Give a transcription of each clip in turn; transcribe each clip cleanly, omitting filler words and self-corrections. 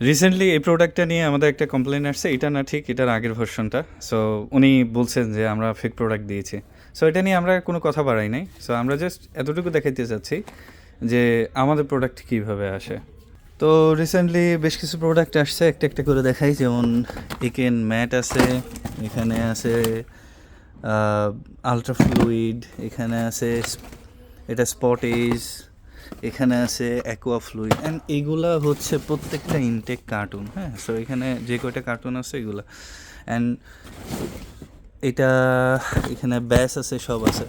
Recently এই প্রোডাক্টটা নিয়ে আমাদের একটা কমপ্লেন আসছে, এটা না ঠিক, এটার আগের ভার্সনটা। সো উনি বলছেন যে আমরা ফেক প্রোডাক্ট দিয়েছি। সো এটা নিয়ে আমরা কোনো কথা বাড়াই নাই। সো আমরা জাস্ট এতটুকু দেখাইতে চাচ্ছি যে আমাদের প্রোডাক্ট কীভাবে আসে। তো রিসেন্টলি বেশ কিছু প্রোডাক্ট আসছে, একটা একটা করে দেখাই। যেমন একেন ম্যাট আছে, এখানে আছে আলট্রা ফ্লুইড, এখানে আছে এটা স্পটেজ, এখানে আছে অ্যাকোয়া ফ্লুইড, অ্যান্ড এইগুলা হচ্ছে প্রত্যেকটা ইনটেক কার্টুন। হ্যাঁ, সো এখানে যে কয়টা কার্টুন আছে এগুলো, অ্যান্ড এটা এখানে ব্যাস আছে, সব আছে।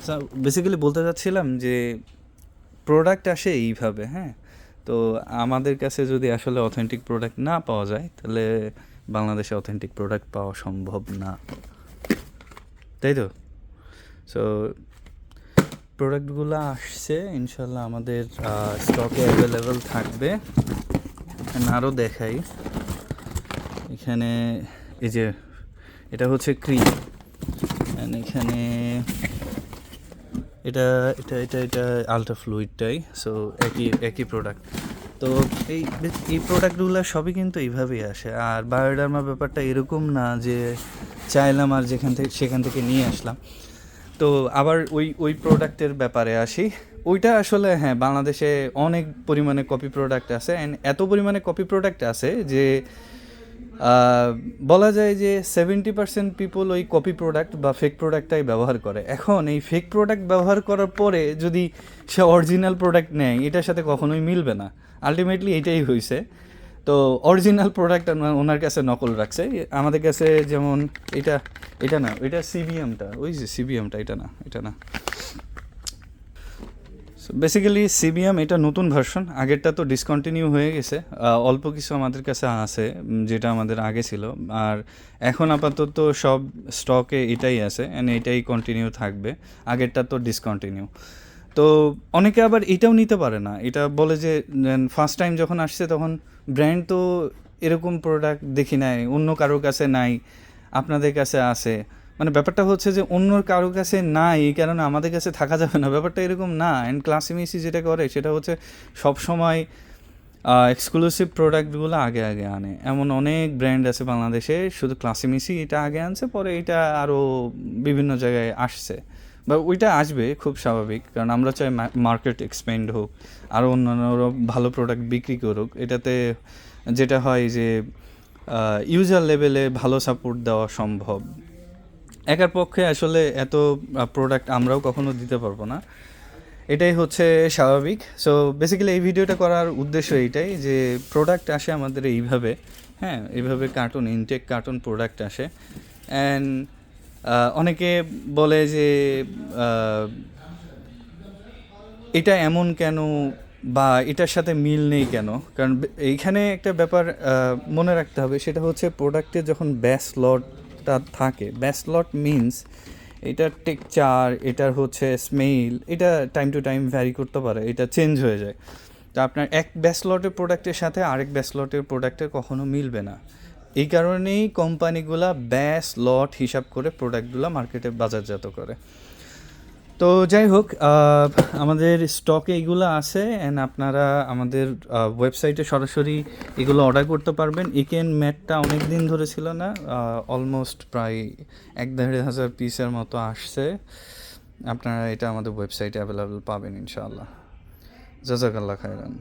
বেসিক্যালি বলতে চাচ্ছিলাম যে প্রোডাক্ট আসে এইভাবে। হ্যাঁ, তো আমাদের কাছে যদি আসলে অথেন্টিক প্রোডাক্ট না পাওয়া যায়, তাহলে বাংলাদেশে অথেন্টিক প্রোডাক্ট পাওয়া সম্ভব না, তাই তো? সো প্রোডাক্টগুলো আসছে, ইনশাল্লাহ আমাদের স্টকে অ্যাভেলেবেল থাকবে। আরও দেখাই, এখানে এই যে এটা হচ্ছে ক্রিম, এখানে এটা এটা এটা এটা আলট্রা ফ্লুইডটাই। সো একই প্রোডাক্ট। তো এই প্রোডাক্টগুলো সবই কিন্তু এইভাবেই আসে। আর বায়োডার্মা ব্যাপারটা এরকম না যে চাইলাম আর সেখান থেকে নিয়ে আসলাম। তো আবার ওই প্রোডাক্টের ব্যাপারে আসি। ওইটা আসলে হ্যাঁ, বাংলাদেশে অনেক পরিমাণে কপি প্রোডাক্ট আছে, অ্যান্ড এত পরিমাণে কপি প্রোডাক্ট আছে যে বলা যায় যে 70% পিপল ওই কপি প্রোডাক্ট বা ফেক প্রোডাক্টটাই ব্যবহার করে। এখন এই ফেক প্রোডাক্ট ব্যবহার করার পরে যদি সে অরিজিনাল প্রোডাক্ট নেয়, এটার সাথে কখনোই মিলবে না। আলটিমেটলি এটাই হয়েছে। তো অরিজিনাল প্রোডাক্ট ওনার কাছে নকল রাখছে। আমাদের কাছে যেমন এটা না, এটা সিবিএমটা, ওই যে সিবিএমটা, এটা না। বেসিক্যালি সিবিএম এটা নতুন ভার্সন, আগেরটা তো ডিসকন্টিনিউ হয়ে গেছে। অল্প কিছু আমাদের কাছে আছে যেটা আমাদের আগে ছিল, আর এখন আপাতত সব স্টকে এটাই আছে, অ্যান্ড এটাই কন্টিনিউ থাকবে। আগেরটা তো ডিসকন্টিনিউ। তো অনেকে আবার এটাও নিতে পারে না, এটা বলে যে ফার্স্ট টাইম যখন আসছে তখন ব্র্যান্ড তো এরকম প্রোডাক্ট দেখি নাই, অন্য কারোর কাছে নাই, আপনাদের কাছে আছে। মানে ব্যাপারটা হচ্ছে যে অন্য কারোর কাছে নাই, এই কারণে আমাদের কাছে থাকা যাবে না, ব্যাপারটা এরকম না। অ্যান্ড ক্লাসিমেসি যেটা করে সেটা হচ্ছে সবসময় এক্সক্লুসিভ প্রোডাক্টগুলো আগে আনে। এমন অনেক ব্র্যান্ড আছে বাংলাদেশে, শুধু ক্লাসিমেসি এটা আগে আনছে, পরে এটা আরও বিভিন্ন জায়গায় আসছে, বা ওইটা আসবে, খুব স্বাভাবিক। কারণ আমরা চাই মার্কেট এক্সপ্যান্ড হোক, আরও অন্যান্য ভালো প্রোডাক্ট বিক্রি করুক। এটাতে যেটা হয় যে ইউজার লেভেলে ভালো সাপোর্ট দেওয়া সম্ভব। একার পক্ষে আসলে এত প্রোডাক্ট আমরাও কখনো দিতে পারবো না, এটাই হচ্ছে স্বাভাবিক। সো বেসিক্যালি এই ভিডিওটা করার উদ্দেশ্য এইটাই যে প্রোডাক্ট আসে আমাদের এইভাবে। হ্যাঁ, এইভাবে কার্টুন, ইনটেক কার্টুন প্রোডাক্ট আসে। অ্যান্ড অনেকে বলে যে এটা এমন কেন, বা এটার সাথে মিল নেই কেন। কারণ এইখানে একটা ব্যাপার মনে রাখতে হবে, সেটা হচ্ছে প্রোডাক্টে যখন ব্যাস লটটা থাকে, ব্যাস লট মিনস এটার টেক্সচার, এটার হচ্ছে স্মেল, এটা টাইম টু টাইম ভ্যারি করতে পারে, এটা চেঞ্জ হয়ে যায়। তো আপনার এক ব্যাস লটের প্রোডাক্টের সাথে আরেক ব্যাস লটের প্রোডাক্টের কখনো মিলবে না। এই কারণেই কোম্পানিগুলা ব্যাস লট হিসাব করে প্রোডাক্টগুলো মার্কেটে বাজারজাত করে। তো যাই হোক, আমাদের স্টকে এগুলো আছে, অ্যান্ড আপনারা আমাদের ওয়েবসাইটে সরাসরি এগুলো অর্ডার করতে পারবেন। একেন ম্যাটটা অনেক দিন ধরে ছিল না, অলমোস্ট প্রায় 1,500 পিসের মতো আসছে। আপনারা এটা আমাদের ওয়েবসাইটে অ্যাভেলেবেল পাবেন ইনশাআল্লাহ। জাজাকাল্লাহ খায়রান।